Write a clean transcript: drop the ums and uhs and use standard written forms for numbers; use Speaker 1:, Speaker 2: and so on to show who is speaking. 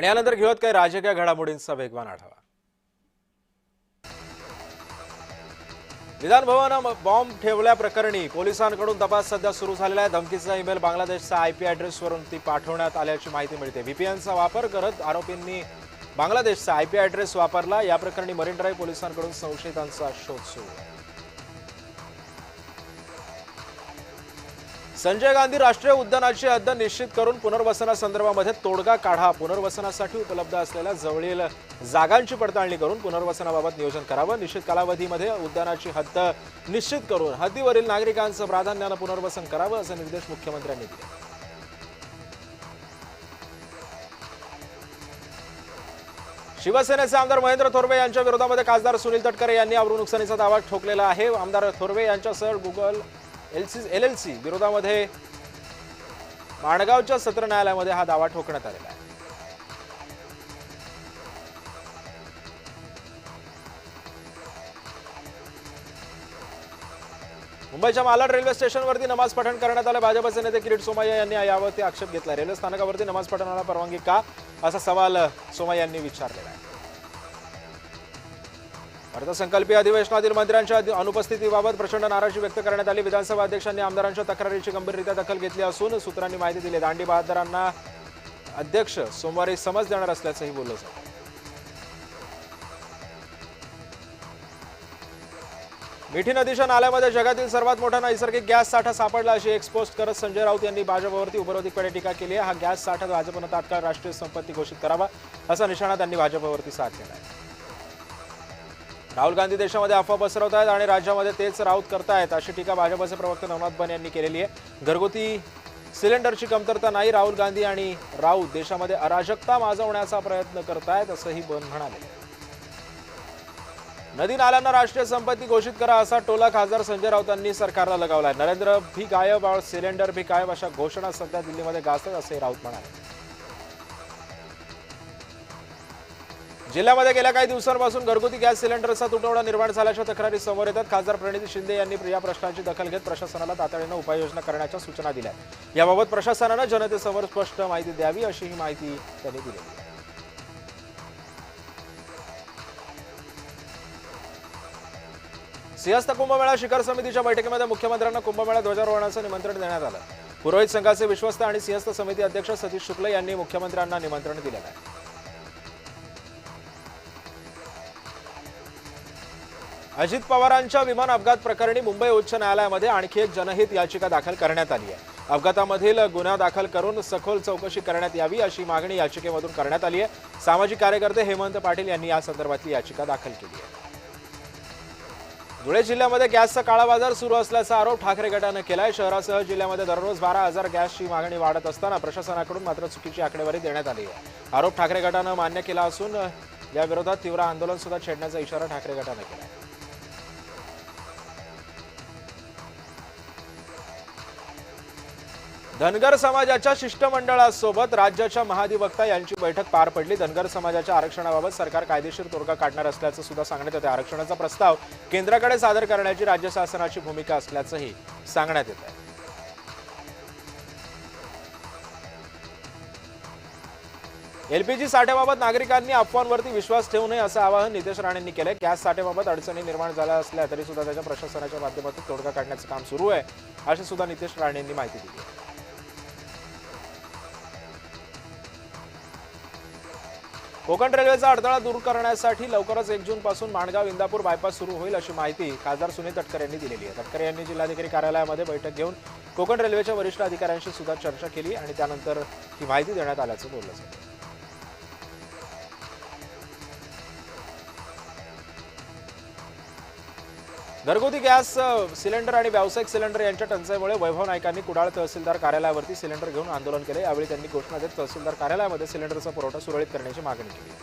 Speaker 1: आणि यानंतर घेऊयात काही राजकीय घडामोडींचा वेगवान आढावा। विधान भवनात बॉम्ब ठेवल्याप्रकरणी पोलिसांकडून तपास सध्या सुरू झालेला आहे। धमकीचा ईमेल बांगलादेशच्या आयपी ॲड्रेसवरून ती पाठवण्यात आल्याची माहिती मिळते। व्हीपीएनचा वापर करत आरोपींनी बांगलादेशचा आयपी ॲड्रेस वापरला। या प्रकरणी मरीन ड्राईव्ह पोलिसांकडून संशयितांचा शोध सुरू आहे। संजय गांधी राष्ट्रीय उद्यानाची हद्द निश्चित करून पुनर्वसनासंदर्भामध्ये तोडगा काढा। पुनर्वसनासाठी उपलब्ध असलेल्या जवळील जागांची पडताळणी करून पुनर्वसनाबाबत नियोजन करावं। निश्चित कालावधीमध्ये उद्यानाची हद्द निश्चित करून हद्दीवरील नागरिकांचं प्राधान्याने पुनर्वसन करावं असे निर्देश मुख्यमंत्र्यांनी दिले। शिवसेनेचे आमदार महेंद्र थोरवे यांच्या विरोधामध्ये खासदार सुनील तटकरे यांनी अब्रू नुकसानीचा दावा ठोकलेला आहे। आमदार थोरवे यांच्यासह गुगल एलएलसी विरोधामध्ये माणगावच्या सत्र न्यायालयामध्ये हा दावा ठोकण्यात आलेला आहे। मुंबईच्या मालाड रेल्वे स्टेशनवरती नमाज पठण करण्यात आलं। भाजपचे नेते किरीट सोमय्या यांनी यावरती आक्षेप घेतला। रेल्वे स्थानकावरती नमाज पठणाला परवानगी का, असा सवाल सोमय्या यांनी विचारलेला आहे। अर्थसंकल्पीय अधिवेशनातील मंत्र्यांच्या अनुपस्थितीबाबत प्रचंड नाराजी व्यक्त करण्यात आली। विधानसभा अध्यक्षांनी आमदारांच्या तक्रारीची गंभीररित्या दखल घेतली असून सूत्रांनी माहिती दिली। दांडी बहादरांना अध्यक्ष सोमवारी समज देणार असल्याचंही बोललं जातं। मिठी नदीच्या नाल्यामध्ये जगातील सर्वात मोठा नैसर्गिक गॅस साठा सापडला अशी एक्सपोस्ट करत संजय राऊत यांनी भाजपवरती उपरोधिकपणे टीका केली आहे। हा गॅस साठा भाजपनं तात्काळ राष्ट्रीय संपत्ती घोषित करावा असा निशाणा त्यांनी भाजपवरती साधलेला आहे। राहुल गांधी देशामध्ये अफवा पसरवत आहेत आणि राज्यामध्ये तेच राऊत करतायत अशी टीका भाजपचे प्रवक्ते नवनाथ बन यांनी केलेली आहे। घरगुती सिलेंडरची कमतरता नाही, राहुल गांधी आणि राऊत देशामध्ये अराजकता माजवण्याचा प्रयत्न करतायत असंही बन म्हणाले। नदी नाल्यांना राष्ट्रीय संपत्ती घोषित करा असा टोला खासदार संजय राऊतांनी सरकारला लगावलाय। नरेंद्र भी गायब और सिलेंडर भी गायब अशा घोषणा सध्या दिल्लीमध्ये गाजतात असे राऊत म्हणाले। जिल्ह्यामध्ये गेल्या काही दिवसांपासून घरगुती गॅस सिलेंडरचा तुटवडा निर्माण झाल्याच्या तक्रारी समोर येतात। खासदार प्रणिती शिंदे यांनी या प्रश्नाची दखल घेत प्रशासनाला तातडीने उपाययोजना करण्याच्या सूचना दिल्या। याबाबत प्रशासनाने जनतेसमोर स्पष्ट माहिती द्यावी अशीही माहिती त्यांनी दिली आहे। सिंहस्थ कुंभमेळा शिखर समितीच्या बैठकीमध्ये मुख्यमंत्र्यांना कुंभमेळा ध्वजारोहणाचं निमंत्रण देण्यात आलं। पुरोहित संघाचे विश्वस्त आणि सिंहस्थ समिती अध्यक्ष सतीश शुक्ल यांनी मुख्यमंत्र्यांना निमंत्रण दिलेलं आहे। अजित पवारांच्या विमान अपघात प्रकरणी मुंबई उच्च न्यायालयामध्ये आणखी एक जनहित याचिका दाखल करण्यात आली आहे। अपघातामधील गुन्हा दाखल करून सखोल चौकशी करण्यात यावी अशी मागणी याचिकेमधून करण्यात आली आहे। सामाजिक कार्यकर्ते हेमंत पाटील यांनी या संदर्भातली याचिका दाखल केली आहे। धुळे जिल्ह्यामध्ये गॅसचा काळा बाजार सुरू असल्याचा आरोप ठाकरे गटाने केलाय। शहरासह जिल्ह्यामध्ये दररोज 12,000 गॅसची मागणी वाढत असताना प्रशासनाकडून मात्र चुकीची आकडेवारी देण्यात आली आहे। आरोप ठाकरे गटाने मान्य केला असून या विरोधात तीव्र आंदोलन सुद्धा छेडण्याचा इशारा ठाकरे गटाने केला आहे। धनगर समाजाच्या शिष्टमंडळासोबत राज्याच्या महाधिवक्ता यांची बैठक पार पडली। धनगर समाजाच्या आरक्षणाबाबत सरकार कायदेशीर तोडगा काढणार असल्याचं सुद्धा सांगण्यात येतं। आरक्षणाचा प्रस्ताव केंद्राकडे सादर करण्याची राज्य शासनाची भूमिका असल्याचंही सांगण्यात येत आहे। एलपीजी साठ्याबाबत नागरिकांनी अफवांवरती विश्वास ठेवू नये असं आवाहन नितेश राणेंनी केलंय। गॅस साठ्याबाबत अडचणी निर्माण झाल्या असल्या तरी सुद्धा त्याच्या प्रशासनाच्या माध्यमातून तोडगा काढण्याचं काम सुरू आहे अशी सुद्धा नितेश राणेंनी माहिती दिली आहे। कोकण रेल्वेचा अडथळा दूर करण्यासाठी लवकरच 1 जून पासून माणगाव इंदापूर बायपास सुरू होईल अशी माहिती खासदार सुनील तटकरे यांनी दिलेली आहे। तटकरे यांनी जिल्हाधिकारी कार्यालयामध्ये बैठक घेऊन कोकण रेल्वेच्या वरिष्ठ अधिकाऱ्यांशी सुद्धा चर्चा केली आणि त्यानंतर ही माहिती देण्यात आल्याचं बोललं जातं। घरगुती गॅस सिलेंडर आणि व्यावसायिक सिलेंडर यांच्या टंचाईमुळे वैभव नाईकांनी कुडाळ तहसीलदार कार्यालयावरती सिलेंडर घेऊन आंदोलन केले। यावेळी त्यांनी घोषणा देत तहसीलदार कार्यालयामध्ये सिलेंडरचा पुरवठा सुरळीत करण्याची मागणी केली।